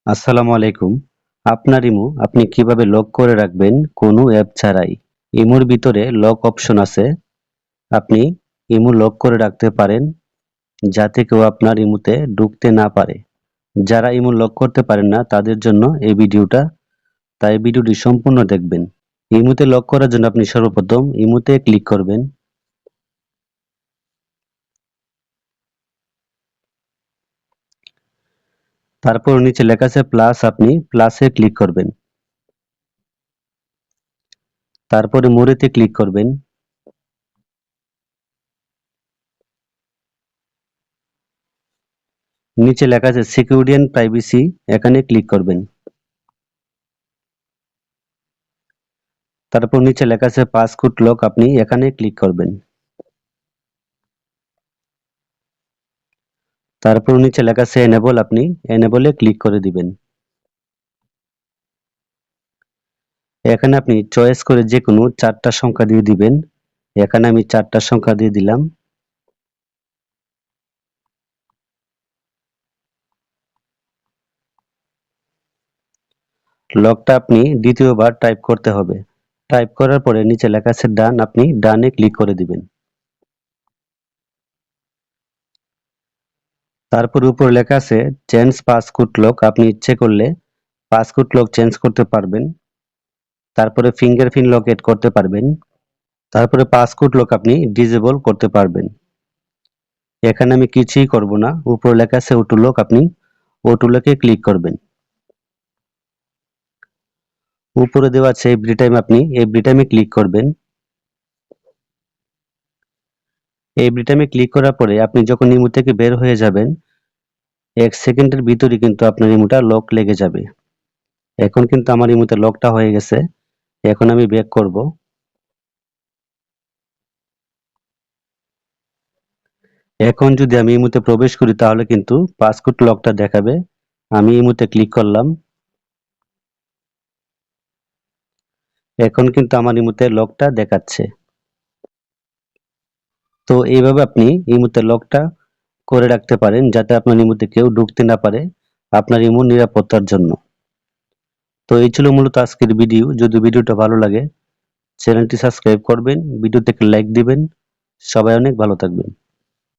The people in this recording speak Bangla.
আসসালামু আলাইকুম। আপনার ইমো আপনি কিভাবে লক করে রাখবেন কোনো অ্যাপ ছাড়াই? ইমোর ভিতরে লক অপশন আছে। আপনি ইমো লক করে রাখতে পারেন যাতে কেউ আপনার ইমোতে ঢুকতে না পারে। যারা ইমো লক করতে পারেন না তাদের জন্য এই ভিডিওটা, তাই ভিডিওটি সম্পূর্ণ দেখবেন। ইমোতে লক করার জন্য আপনি সর্বপ্রথম ইমোতে ক্লিক করবেন। তারপর নিচে লেখা আছে প্লাস, আপনি প্লাসে ক্লিক করবেন। তারপরে মোরেতে ক্লিক করবেন। নিচে লেখা আছে সিকিউরিটি এন্ড প্রাইভেসি, এখানে ক্লিক করবেন। তারপর নিচে লেখা আছে পাসওয়ার্ড লক, আপনি এখানে ক্লিক করবেন। তারপর নিচে লেখা আছে এনেবল, আপনি এনেবলে ক্লিক করে দিবেন। এখানে আপনি চয়েস করে যে কোনো 4টা সংখ্যা দিয়ে দিবেন। এখানে আমি 4টা সংখ্যা দিয়ে দিলাম। লকটা আপনি দ্বিতীয়বার টাইপ করতে হবে। টাইপ করার পরে নিচে লেখা আছে ডান, আপনি ডানে ক্লিক করে দিবেন। তারপর উপরে লেখা আছে চেঞ্জ পাসওয়ার্ড লক, আপনি ইচ্ছে করলে পাসওয়ার্ড লক চেঞ্জ করতে পারবেন। তারপরে ফিঙ্গারপ্রিন্ট লক এড করতে পারবেন। তারপরে পাসওয়ার্ড লক আপনি ডিসেবল করতে পারবেন। এখানে আমি কিছুই করব না, উপরে লেখা আছে অটো লক, আপনি অটো লকে ক্লিক করবেন। উপরে দেওয়া আছে এভরি টাইম, আপনি এভরি টাইমে ক্লিক করবেন। এভরি টাইমে ক্লিক করার পরে আপনি যখন ইমো থেকে বের হয়ে যাবেন 1 সেকেন্ডের ভিতরে কিন্তু আপনার ইমোটা লক লেগে যাবে। এখন কিন্তু আমার ইমোতে লকটা হয়ে গেছে। এখন আমি ব্যাক করব। এখন যদি আমি ইমোতে প্রবেশ করি তাহলে কিন্তু পাসওয়ার্ড লকটা দেখাবে। আমি ইমোতে ক্লিক করলাম। এখন কিন্তু আমার ইমোতে লকটা দেখাচ্ছে। তো এইভাবে আপনি ইমোতে লকটা করে রাখতে পারেন যাতে আপনার ইমোতে কেউ ঢুকতে না পারে, আপনার ইমো নিরাপত্তার জন্য। তো এই ছিল মূলত আজকের ভিডিও। যদি ভিডিওটা ভালো লাগে চ্যানেলটি সাবস্ক্রাইব করবেন, ভিডিওতে একটা লাইক দিবেন। সবাই অনেক ভালো থাকবেন।